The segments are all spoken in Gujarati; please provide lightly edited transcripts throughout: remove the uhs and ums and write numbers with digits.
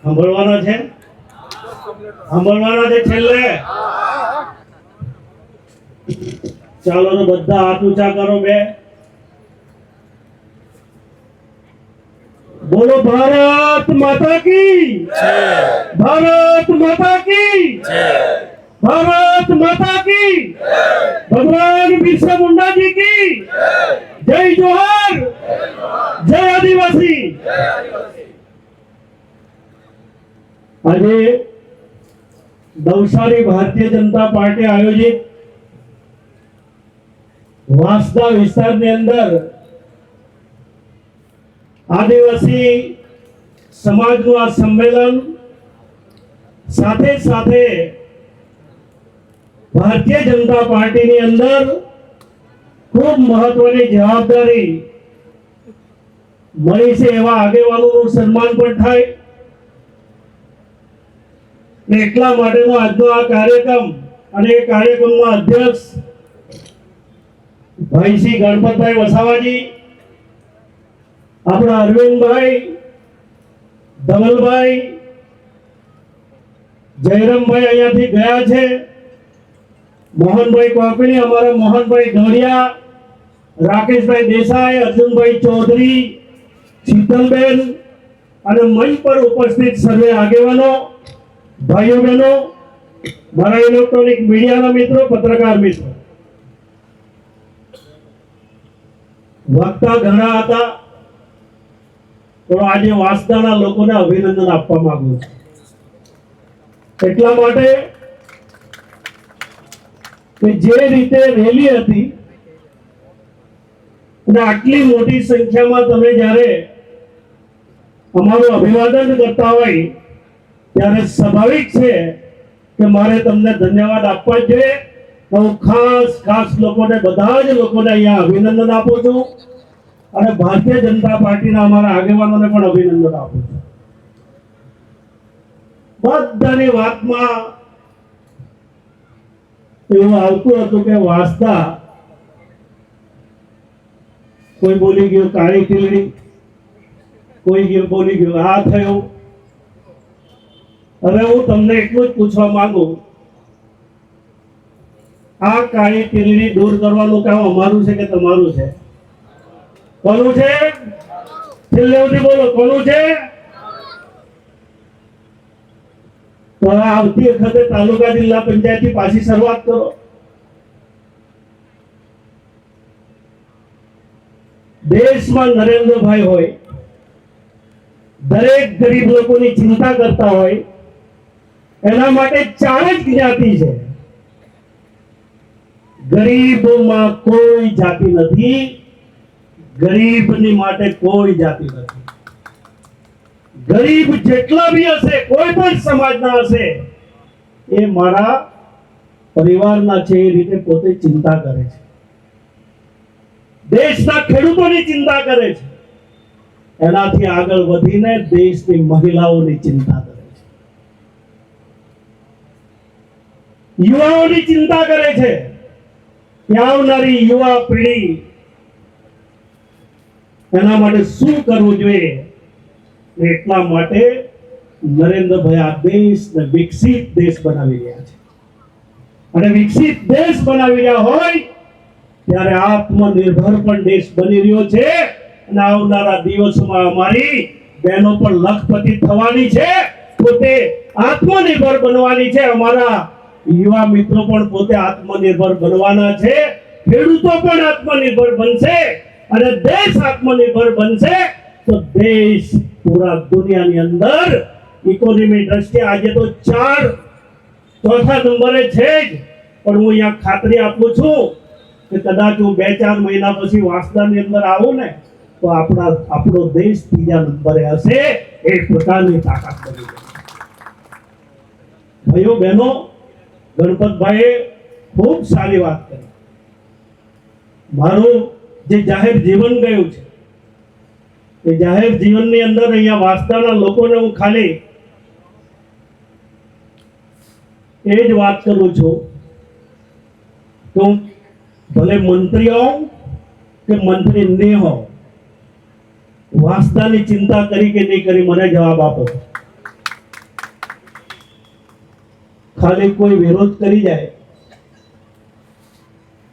સાંભળવાના છે, સાંભળવાના છે છેલ્લે. ચાલો તો બધા હાથ ઊંચા કરો. બે બોલો ભારત માતા કી જય, ભારત માતા કી જય, भारत माता की भगवान बिरसा मुंडा जी की जय जोहार, जय आदिवासी. આજે નવસારી ભારતીય જનતા પાર્ટી આયોજિત વાંસદા વિસ્તારની અંદર આદિવાસી સમાજનું આ સંમેલન સાથે સાથે ભારતીય જનતા પાર્ટીની અંદર ખૂબ મહત્વની જવાબદારી મળી છે એવા આગેવાનોનું સન્માન પણ થાય ને એટલા માટેનો આજનો આ કાર્યક્રમ અને એ કાર્યક્રમના અધ્યક્ષ ભાઈ શ્રી ગણપતભાઈ વસાવાજી, આપણા અરવિંદભાઈ, ધવલભાઈ, જયરામભાઈ અહીંયાથી ગયા છે, મોહનભાઈ કોકણી, અમારા મોહનભાઈ ઢોળિયા, રાકેશભાઈ દેસાઈ, અર્જુનભાઈ ચૌધરી, શીતલબેન અને મંચ પર ઉપસ્થિત સર્વે આગેવાનો, ભાઈઓ બહેનો, મારા ઇલેક્ટ્રોનિક મીડિયાના મિત્રો, પત્રકાર મિત્રો. વક્તા ઘણા હતા પણ આજે વાંસદાના લોકોને અભિનંદન આપવા માંગુ છું. એટલા માટે કે જે રીતે રેલી હતી અને આટલી મોટી સંખ્યામાં તમે જ્યારે અમારું અભિવાદન કરતા હોય ત્યારે સ્વાભાવિક છે કે મારે તમને ધન્યવાદ આપવા જ જોઈએ. હું ખાસ લોકોને, બધા જ લોકોને અહીંયા અભિનંદન આપું છું અને ભારતીય જનતા પાર્ટીના અમારા આગેવાનોને પણ અભિનંદન આપું છું. બધાની વાતમાં એવું આવતું હતું કે વાંસદા, કોઈ બોલી ગયું કાળી ટીલડી, કોઈ બોલી ગયું આ થયું. હવે હું તમને એટલું જ પૂછવા માંગુ, આ કાળી ટીલડી દૂર કરવાનું કામ અમારું છે કે તમારું છે? કોનું છે? છેલ્લે સુધી બોલો, કોનું છે? તો આવતી વખતે તાલુકા જિલ્લા પંચાયતથી પાછી શરૂઆત કરો. દેશમાં નરેન્દ્રભાઈ હોય, દરેક ગરીબ લોકોની ચિંતા કરતા હોય, એના માટે ચાર જ જ્ઞાતિ છે. ગરીબમાં કોઈ જાતિ નથી, ગરીબની માટે કોઈ જાતિ નથી. ગરીબ જેટલા બી હશે, કોઈ પણ સમાજના હશે, એ મારા પરિવારના છે એ રીતે પોતે ચિંતા કરે છે. દેશના ખેડૂતોની ચિંતા કરે છે, એનાથી આગળ વધીને દેશની મહિલાઓની ચિંતા કરે છે, યુવાઓની ચિંતા કરે છે કે આવનારી યુવા પેઢી એના માટે શું કરવું જોઈએ. એટલા માટે નરેન્દ્રભાઈ આ દેશને વિકસિત દેશ બનાવી રહ્યા છે અને વિકસિત દેશ બનાવી રહ્યા હોય ત્યારે આત્મનિર્ભર પણ દેશ બની રહ્યો છે અને આવનારા દિવસોમાં અમારી બહેનો પણ લખપતિ થવાની છે, પોતે આત્મનિર્ભર બનવાની છે. અમારા યુવા મિત્રો પણ પોતે આત્મનિર્ભર બનવાના છે, ખેડૂતો પણ આત્મનિર્ભર બનશે અને દેશ આત્મનિર્ભર બનશે તો દેશ પૂરા દુનિયાની અંદર ઇકોનોમી દ્રષ્ટિએ આજે તો ચોથા નંબરે છે જ. પણ હું અહીંયા ખાતરી આપું છું કે કદાચ હું 2-4 મહિના પછી વાંસદાની અંદર આવું ને તો આપણો દેશ ત્રીજા નંબરે હશે. એક પ્રકારની તાકાત બની જશે. ભાઈઓ બહેનો, ગણપતભાઈએ ખૂબ સારી વાત કરી. મારું જે જાહેર જીવન ગયું છે એ જાહેર જીવનની અંદર અહીંયા વાંસદાના લોકોને હું ખાલી એ જ વાત કરું છું કે ભલે મંત્રી હોઉં કે મંત્રી નહીં હોઉં, વાંસદાની ચિંતા કરી કે નહીં કરી મને જવાબ આપો. ખાલી કોઈ વિરોધ કરી જાય,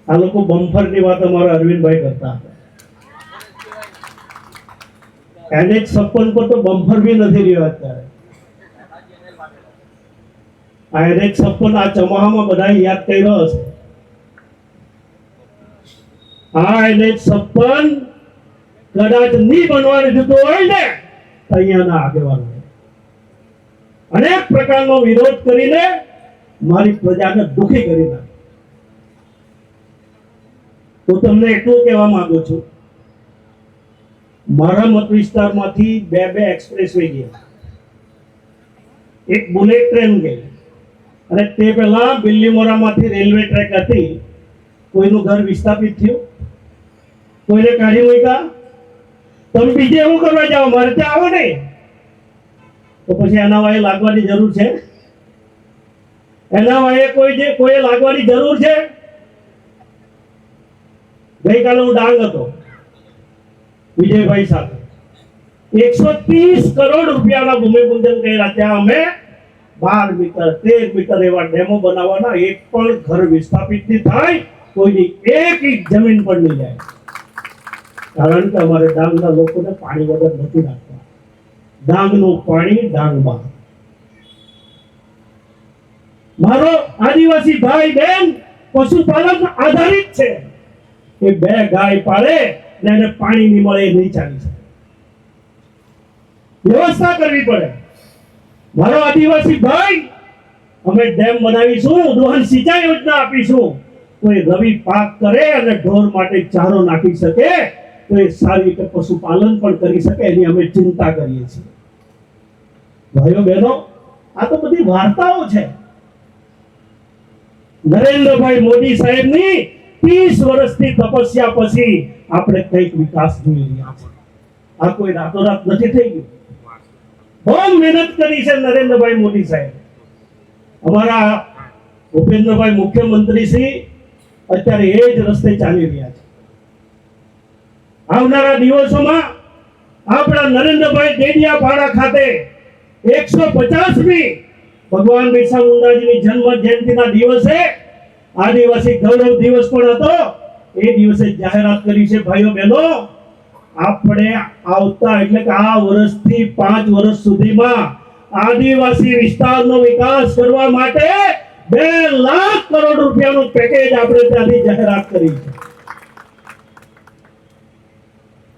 આ લોકો બમ્ફરની વાત અમારા અરવિંદભાઈ કરતા હતા. NH-56 પર તો બમ્ફર બી નથી રહ્યો અત્યારે. આ NH-56 આ ચોમાહામાં બધા યાદ કર્યો હશે. આ NH-56 કદાચ નહીં બનવાનું થતું હોય ને, અહીંયાના આગેવાનો અનેક પ્રકારનો વિરોધ કરીને મારી પ્રજાને દુખી કરી નાખી. તો તમને એટલું કહેવા માંગુ છું, મારા મત વિસ્તારમાંથી બે એક્સપ્રેસ વે ગયા, એક બુલેટ ટ્રેન ગઈ, અને તે પહેલા બિલ્લીમોરામાંથી રેલવે ટ્રેક હતી. કોઈનું ઘર વિસ્થાપિત થયું, કોઈને કાઢી મૂક્યા. તમે બીજે એવું કરવા જાઓ, મારે ત્યાં આવો નહીં. તો પછી એના વાયે લાગવાની જરૂર છે? એના વાયે કોઈ લાગવાની જરૂર છે? ગઈકાલે હું ડાંગ હતો વિજયભાઈ સાથે, 130 કરોડ રૂપિયાના ભૂમિપૂજન કર્યા. ત્યાં અમે 12 મીટર 13 મીટર એવા ડેમો બનાવવાના, એક પણ ઘર વિસ્થાપિત નહીં થાય, કોઈની એક ઇંચ જમીન પણ નહીં જાય. કારણ કે અમારે ડાંગના લોકોને પાણી વગર નથી રાખતા. ડાંગનું પાણી ડાંગમાં. મારો આદિવાસી ભાઈ બહેન પશુપાલન આધારિત છે. એ 2 ગાય પાળે ને એને પાણી નહીં મળે એ નહીં ચાલી શકે. વ્યવસ્થા કરવી પડે. મારો આદિવાસી ભાઈ, અમે ડેમ બનાવીશું, દોહન સિંચાઈ યોજના આપીશું, તો એ રવિ પાક કરે અને ઢોર માટે ચારો નાખી શકે, તો એ સારી રીતે પશુપાલન પણ કરી શકે, એની અમે ચિંતા કરીએ છીએ. ભાઈઓ બહેનો, આ તો બધી વાર્તાઓ છે. નરેન્દ્રભાઈ મોદી સાહેબની 30 વર્ષની તપસ્યા પછી આપણે કંઈક વિકાસ જોઈ રહ્યા છે. આ કોઈ રાતોરાત નથી થઈ ગયું. બહુ મહેનત કરી છે નરેન્દ્રભાઈ મોદી સાહેબ. અમારા ભૂપેન્દ્રભાઈ મુખ્યમંત્રી શ્રી અત્યારે એ જ રસ્તે ચાલી રહ્યા છે. આવનારા દિવસોમાં આપણા નરેન્દ્રભાઈ ડેડિયાપાડા ખાતે 150મી ભગવાન બિરસા મુંડાજીની જન્મ જયંતિના દિવસે આદિવાસી ગૌરવ દિવસ પણ હતો. એ દિવસે જાહેરાત કરી છે, ભાઈઓ બહેનો, આપણે આવતા એટલે કે આ વર્ષથી 5 વર્ષ સુધીમાં આદિવાસી વિસ્તારનો વિકાસ કરવા માટે 2 લાખ કરોડ રૂપિયાનું પેકેજ આપણે ત્યાંથી જાહેરાત કરી છે.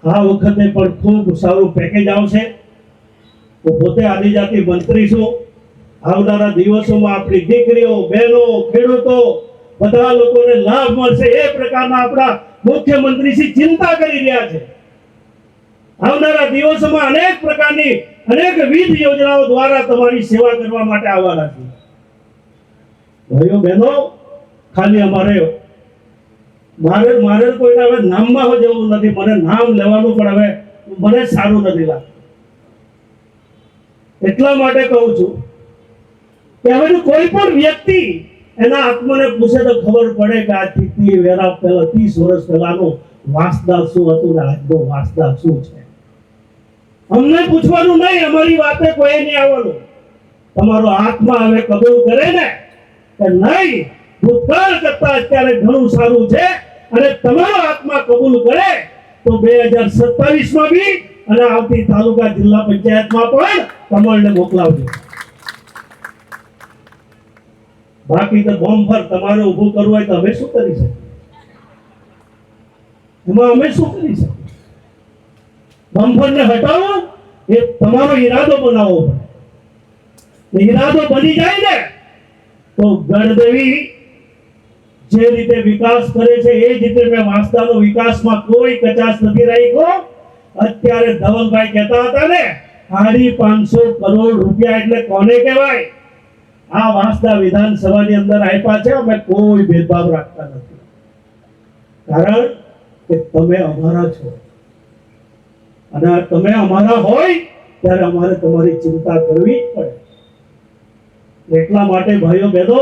આ વખતે પણ ખૂબ સારું પેકેજ આવશે. હું પોતે આદિજાતિ મંત્રી છું. આવનારા દિવસોમાં આપણી દીકરીઓ, બહેનો, ખેડૂતો બધા લોકોને લાભ મળશે એ પ્રકારના આપણા મુખ્યમંત્રી શ્રી ચિંતા કરી રહ્યા છે. આવનારા દિવસોમાં અનેક પ્રકારની અનેકવિધ યોજનાઓ દ્વારા તમારી સેવા કરવા માટે આવવાના છે. ભાઈઓ બહેનો, ખાલી મારે કોઈને હવે નામમાં જવું નથી. મને નામ લેવાનું પણ હવે મને સારું નથી લાગતું. એટલા માટે કહું છું કે હવે કોઈ પણ વ્યક્તિ એના આત્માને પૂછે તો ખબર પડે કે આજથી 30 વર્ષ પહેલાનું વાસદા શું હતું ને આજનો વાસદા શું છે. અમને પૂછવાનું નહીં, અમારી વાતે કોઈ નહીં આવવાનું. તમારો આત્મા હવે કબૂલ કરે ને કે નહીં, ભૂતકાળ કરતા અત્યારે ઘણું સારું છે, અને તમારો આત્મા કબૂલ કરે તો 2027માં બી અને આવતી તાલુકા જિલ્લા પંચાયતમાં પણ કમળને મોકલાવજો. બાકી તો બોમ્બર તમારે ઊભું કરવું હોય તો અમે શું કરી શકીએ? એમાં અમે શું કરી શકીએ? બોમ્બરને હટાવો એ તમારો ઈરાદો બનાવવો પડે. ઈરાદો બની જાય ને તો ગણદેવી જે રીતે વિકાસ કરે છે એ જ રીતે મેં વાંસદાનો વિકાસમાં કોઈ કચાશ નથી રાખ્યો. અત્યારે ધવલભાઈ કહેતા હતા ને, 550 કરોડ રૂપિયા એટલે કોને કહેવાય? આ વાંસદા વિધાનસભાની અંદર આપ્યા છે. અમે કોઈ ભેદભાવ રાખતા નથી, કારણ કે તમે અમારા છો, અને તમે અમારા હોય ત્યારે અમારે તમારી ચિંતા કરવી જ પડે. એટલા માટે ભાઈઓ બહેનો,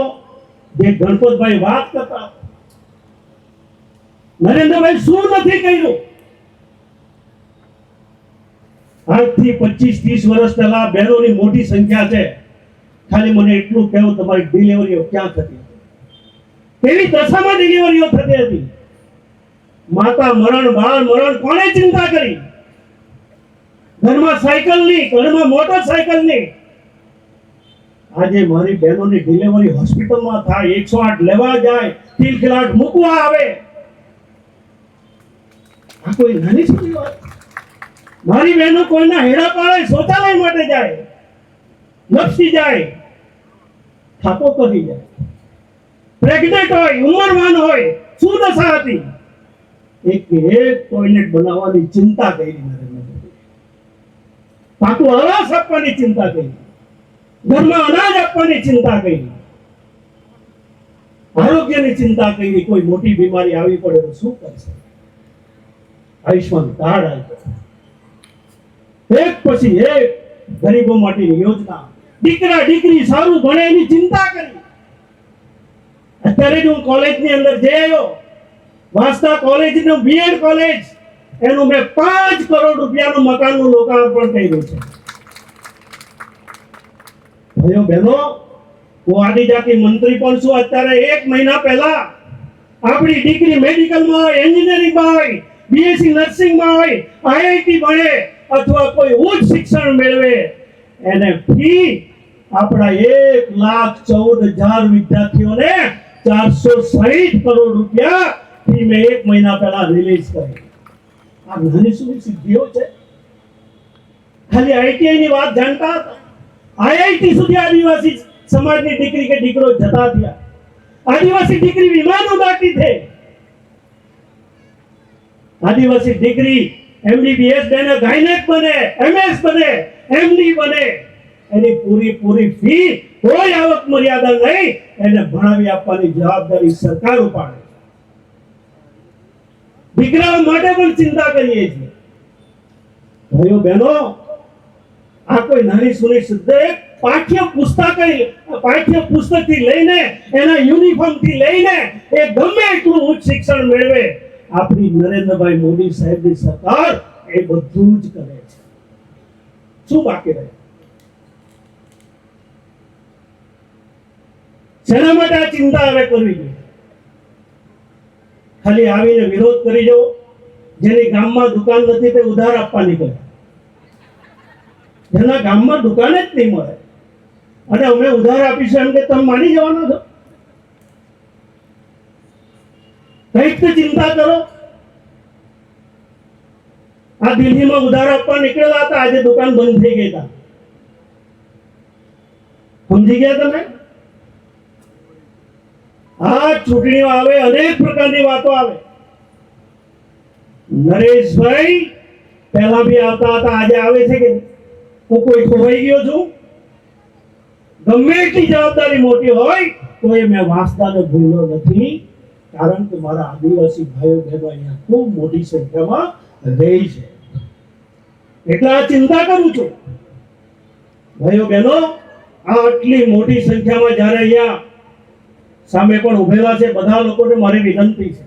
જે ગણપતભાઈ વાત કરતા, નરેન્દ્રભાઈ શું નથી કર્યું? આજથી 25-30 વર્ષ પહેલા બહેનોની મોટી સંખ્યા છે. ખાલી મને એટલું કહેવું, તમારી ડિલિવરીઓ ક્યાં થતી હતી, કેવી દશામાં ડિલિવરીઓ થતી હતી, માતા મરણ, બાળ મરણ, કોણે ચિંતા કરી? ઘરમાં સાયકલની, ઘરમાં મોટરસાયકલની. આજે મારી બહેનોની ડિલિવરી હોસ્પિટલમાં થાય, 108 લેવા જાય, ખિલખિલાટ મૂકવા આવે. આ કોઈ નાની સુની વાત? મારી બહેનો કોઈના હેડા પાડે, શૌચાલય માટે જાય, લપસી જાય, થાપો કરી જાય, પ્રેગ્નેન્ટ હોય, ઉંમરવાન હોય, શું દશા હતી? એક ટોયલેટ બનાવવાની ચિંતા કરી નરેન્દ્ર મોદી, પાકું આવાસ આપવાની ચિંતા કરી, ઘરમાં અનાજ આપવાની ચિંતા કરી, આરોગ્યની ચિંતા કરી. કોઈ મોટી બીમારી આવી પડે તો શું કરશે? આયુષ્માન કાર્ડ આવ્યું, એક પછી એક ગરીબો માટેની યોજના, દીકરા દીકરી સારું ભણે એની ચિંતા કરી. અત્યારે જ હું કોલેજની અંદર જઈ આવ્યો, વાંસદા કોલેજનું બીએડ કોલેજ, એનું મેં 5 કરોડ રૂપિયાનું મકાનનું લોકાર્પણ કર્યું છે. ભાઈઓ બહેનો, હું આદિજાતિ મંત્રી પણ છું. અત્યારે 1 મહિના પહેલા આપણી દીકરી મેડિકલમાં હોય, એન્જિનિયરિંગમાં હોય, બીએસસી નર્સિંગમાં હોય, આઈઆઈટી ભણે અથવા કોઈ ઉચ્ચ શિક્ષણ મેળવે, એને ફી આપણા 1,14,000 વિદ્યાર્થીઓને 460 કરોડ રૂપિયા ફી મેં 1 મહિના પહેલા રિલીઝ કરી. આ નાની સુની સિદ્ધિઓ છે. ખાલી આઈટીઆઈ ની વાત જાણતા હતા, આઈઆઈટી સુધી આદિવાસી સમાજની દીકરી કે દીકરો જતા થયા. આદિવાસી દીકરી વિમાન ઉડાડતી છે, આદિવાસી દીકરી એમબીબીએસ બને, ગાયનેક બને, એમએસ બને, એમડી બને, એની પૂરી ફી કોઈ આવક મર્યાદા નહીં, એને ભણાવી આપવાની જવાબદારી સરકાર ઉપાડે. દીકરાઓ માટે પણ ચિંતા કરીએ છીએ. ભાઈઓ બહેનો, આ કોઈ નાની સુની સિદ્ધ પાઠ્ય પુસ્તક થી લઈને એના યુનિફોર્મ થી લઈને એ ગમે એટલું ઉચ્ચ શિક્ષણ મેળવે, આપણી નરેન્દ્રભાઈ મોદી સાહેબની સરકાર એ બધું જ કરે છે. શું બાકી રહે? શેના માટે આ ચિંતા હવે કરવી જોઈએ? ખાલી આવીને વિરોધ કરી જવો, જેની ગામમાં દુકાન નથી તે ઉધાર આપવા નીકળે, જેના ગામમાં દુકાન જ નહીં મળે અને અમે ઉધાર આપીશું એમ કે તમે માની જવાના છો? કઈક તો ચિંતા કરો. આ દિલ્હીમાં ઉધાર આપવા નીકળેલા હતા, આજે દુકાન બંધ થઈ ગઈ હતા. સમજી ગયા તમે? આ ચૂંટણીઓ આવે, અનેક પ્રકારની વાતો આવે. નરેશભાઈ પહેલા બી આવતા હતા, આજે આવે છે કે હું કોઈ ખોવાઈ ગયો છું? ગમે એટલી જવાબદારી મોટી હોય તો એ મેં વાંસદાને ભૂલ્યો નથી, કારણ કે મારા આદિવાસી ભાઈઓ બહેનો અહીંયા ખૂબ મોટી સંખ્યામાં રહે છે, એટલે આ ચિંતા કરું છું. ભાઈઓ બહેનો, આટલી મોટી સંખ્યામાં જ્યારે અહીંયા સામે પણ ઉભેલા છે બધા લોકોને મારી વિનંતી છે,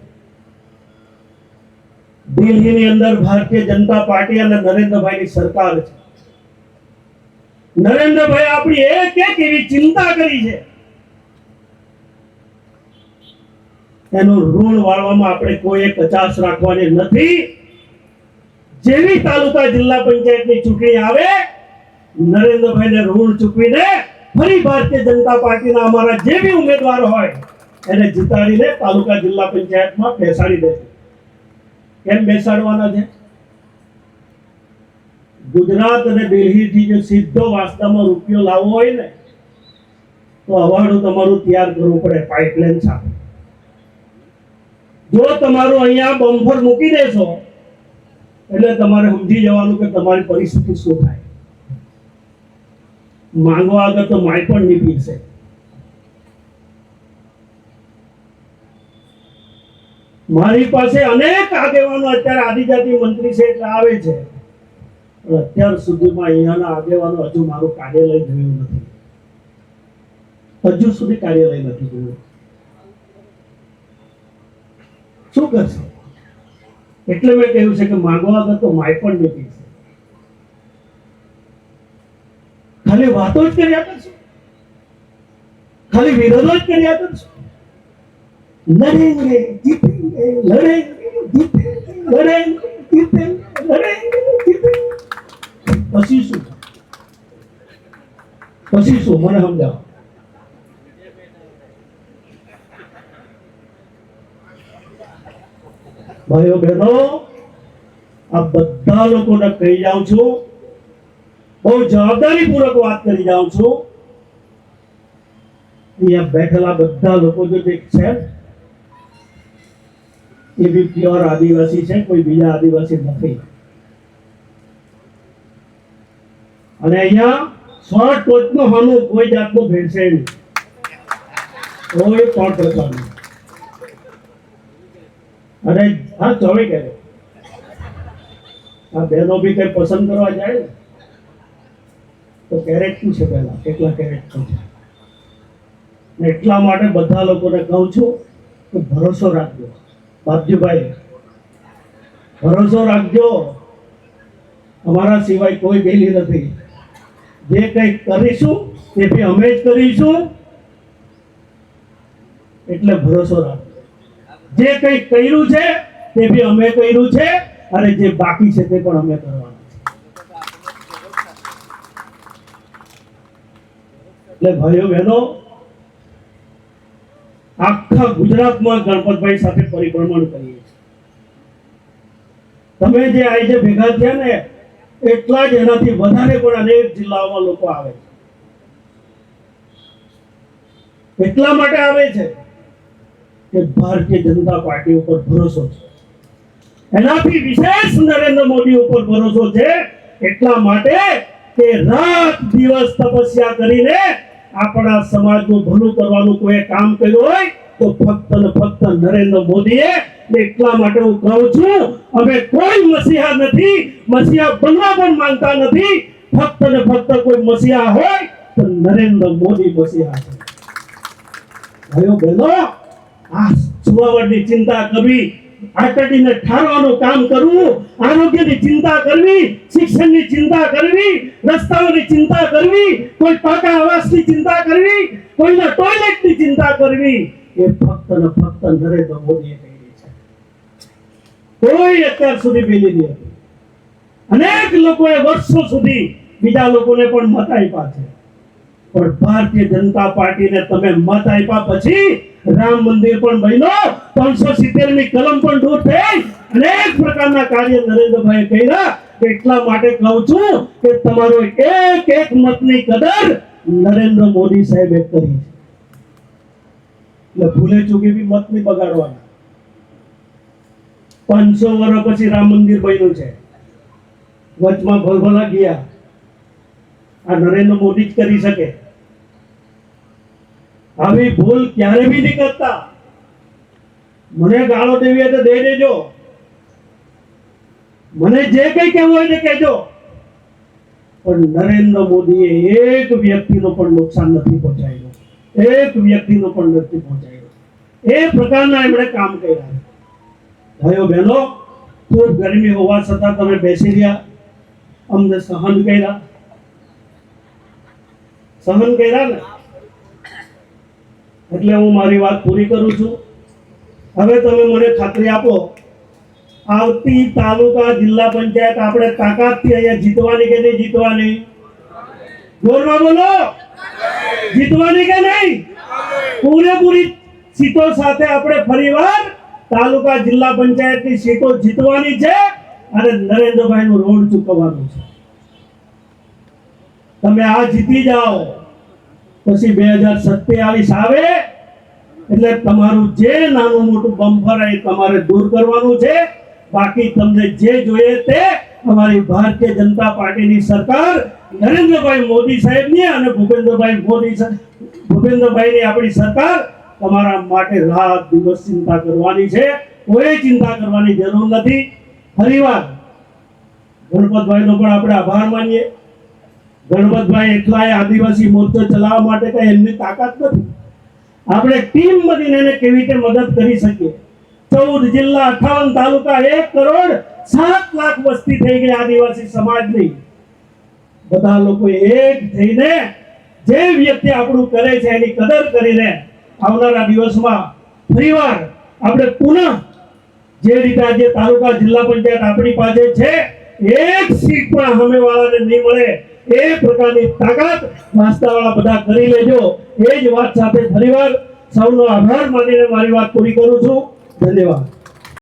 દિલ્હીની અંદર ભારતીય જનતા પાર્ટી અને નરેન્દ્રભાઈની સરકાર છે. નરેન્દ્રભાઈ આપણી એક એવી ચિંતા કરી છે, એનું ઋણ વાળવામાં આપણે કોઈ કચાશ રાખવાની નથી. જેવી તાલુકા જિલ્લા પંચાયતની ચૂંટણી આવે, નરેન્દ્રભાઈને ઋણ ચૂકવીને ફરી ભારતીય જનતા પાર્ટીના અમારા જે બી ઉમેદવાર હોય એને જીતાડીને તાલુકા જિલ્લા પંચાયતમાં બેસાડી દેશે. કેમ બેસાડવાના છે? ગુજરાત અને દિલ્હીથી જો સીધો વાસ્તવમાં રૂપિયો લાવવો હોય ને તો હવાડું તમારું તૈયાર કરવું પડે પાઇપલાઇન સાથે. જો તમારું અહીંયા બમ્ફર મૂકી દેશો એટલે તમારે સમજી જવાનું કે તમારી પરિસ્થિતિ શું થાય. માંગવા આગળ તો માય પણ નહીં પીશે. મારી પાસે અનેક આગેવાનો અત્યારે આદિજાતિ મંત્રી છે એટલે આવે છે, પણ અત્યાર સુધીમાં અહીંયાના આગેવાનો હજુ મારું કાર્યાલય જોયું નથી, હજુ સુધી કાર્યાલય નથી જોયું. શું કરશે? એટલે મેં કહ્યું છે કે માંગવા આગળ તો માય પણ નહીં પીશે. ખાલી વાતો જ કર્યા કરશું. ખાલી વિરોધ જ કર્યા કરશો. લડેંગે જીતેંગે, લડેંગે જીતેંગે, લડેંગે જીતેંગે, લડેંગે જીતેંગે. પછી શું? પછી શું મને સમજાવો. ભાઈઓ બહેનો, આ બધા લોકોને કહી જાઉં છું, બહુ જવાબદારી પૂર્વક વાત કરી જાઉં છું. અહીંયા બેઠેલા બધા લોકો જો છે એ બી પ્યોર આદિવાસી છે, કોઈ બીજા આદિવાસી નથી. અને અહીંયા સો ટોચનો હાનું કોઈ જાતનું ભેળસેળ નહીં, કોઈ પણ પ્રકારનું. અને હા ચોવી કહે આ બહેનો બી કઈ પસંદ કરવા જાય ને તો કેરેટ શું છે, પહેલા કેટલા કેરેટ છે. એટલા માટે બધા લોકોને કહું છું કે ભરોસો રાખજો. બાપજીભાઈ, ભરોસો રાખજો, અમારા સિવાય કોઈ ગયેલી નથી. જે કંઈ કરીશું તે બી અમે જ કરીશું, એટલે ભરોસો રાખજો. જે કંઈ કર્યું છે તે બી અમે કર્યું છે, અને જે બાકી છે તે પણ અમે કરવાના છે. એટલે ભાઈઓ બહેનો, આખા ગુજરાતમાં ગણપતભાઈ સાથે પરિભ્રમણ કરીએ છીએ. તમે જે આજે ભેગા થયા ને એટલા જ એનાથી વધારે પણ અનેક જિલ્લાઓમાં લોકો આવે છે. એટલા માટે આવે છે કે ભારતીય જનતા પાર્ટી ઉપર ભરોસો છે. એનાથી વિશેષ નરેન્દ્ર મોદી ઉપર ભરોસો છે. એટલા માટે કે રાત દિવસ તપસ્યા કરીને આપણા સમાજનું ભલું કરવાનું કોઈ કામ કર્યું હોય તો ફક્ત ને ફક્ત નરેન્દ્ર મોદીએ. એટલા માટે હું કહું છું, અમે કોઈ મસીહા નથી, મસીહા બનવા પણ માંગતા નથી. ફક્ત ને ફક્ત કોઈ મસીહા હોય તો નરેન્દ્ર મોદી મસીહા છે. ભાઈઓ બહેનો, આ સુવાવડની ચિંતા કરવી, આટડીને ઠારવાનું કામ કરવું, આરોગ્યની ચિંતા કરવી, શિક્ષણની ચિંતા કરવી, રસ્તાઓની ચિંતા કરવી, કોઈ પાકા આવાસની ચિંતા કરવી, કોઈના ટોયલેટની ચિંતા કરવી, એ ફક્ત ને ફક્ત નરેન્દ્ર મોદીએ કરી છે. કોઈ અત્યાર સુધી પેલી નહીં હતી. અનેક લોકોએ વર્ષો સુધી બીજા લોકોને પણ મત આપ્યા છે, પણ ભારતીય જનતા પાર્ટીને તમે મત આપ્યા પછી રામ મંદિર પણ બન્યો, 370મી કલમ પણ દૂર થઈ, અનેક પ્રકારના કાર્ય નરેન્દ્રભાઈ કર્યા. એટલા માટે કહું છું કે તમારો એક એક મતની કદર નરેન્દ્ર મોદી સાહેબે કરી છે. એટલે ભૂલે ચૂકે બી મત નહીં બગાડવાના. 500 વર્ષ પછી રામ મંદિર બન્યું છે, વચમાં ભલભલા ગયા. આ નરેન્દ્ર મોદી જ કરી શકે. આવી ભૂલ ક્યારે બી નહીં કરતા. મને ગાળો દેવી તો દે દેજો, મને જે કઈ કહેવું હોય ને કહેજો, પણ નરેન્દ્ર મોદીએ એક વ્યક્તિનું પણ નુકસાન નથી પહોંચાડ્યું, એક વ્યક્તિનું પણ નથી પહોંચાડ્યું. એ પ્રકારના એમણે કામ કર્યા. ભાઈઓ બહેનો, ખૂબ ગરમી હોવા છતાં તમે બેસી રહ્યા, અમને સહન કર્યા ને. એટલે હું મારી વાત પૂરી કરું છું. હવે તમે મને ખાતરી આપો, આવતી તાલુકા જિલ્લા પંચાયત આપણે તાકાતથી અહીંયા જીતવાની કે નહીં જીતવાની? જોરમાં બોલો, જીતવાની કે નહીં? પૂરેપૂરી સીટો સાથે આપણે ફરીવાર તાલુકા જિલ્લા પંચાયતની સીટો જીતવાની છે અને નરેન્દ્રભાઈનું રોડ ચૂકવવાનું છે. તમે આ જીતી જાઓ પછી 2027 આવે એટલે તમારું જે નાનું મોટું બમ્ફર એ તમારે દૂર કરવાનું છે. બાકી તમને જે જોઈએ તે અમારી ભારતીય જનતા પાર્ટીની સરકાર, નરેન્દ્રભાઈ મોદી સાહેબની અને ભૂપેન્દ્રભાઈની આપણી સરકાર તમારા માટે રાત દિવસ ચિંતા કરવાની છે. કોઈ ચિંતા કરવાની જરૂર નથી. ફરીવાર ગણપતભાઈનો પણ આપણે આભાર માનીએ. ગણપતભાઈ એકલાએ આદિવાસી મોરચો ચલાવવા માટે કઈ એમની તાકાત નથી. આપણે ટીમ બનીને એને કેવી રીતે મદદ કરી શકીએ. 14 જિલ્લા, 58 તાલુકા, 1,07,00,000 વસ્તી થઈ ગઈ આદિવાસી સમાજની. બધા લોકો એક થઈને જે વ્યક્તિ આપણું કરે છે એની કદર કરીને આવનારા દિવસમાં ફરીવાર આપણે પુનઃ જે રીતે આજે તાલુકા જિલ્લા પંચાયત આપણી પાસે છે, એક સીટ પણ સામેવાળાને નહીં મળે એ પ્રકારની તાકાત વાસ્તવવાળા બધા કરી લેજો. એ જ વાત સાથે ફરીવાર સૌનો આભાર માનીને મારી વાત પૂરી કરું છું. ધન્યવાદ.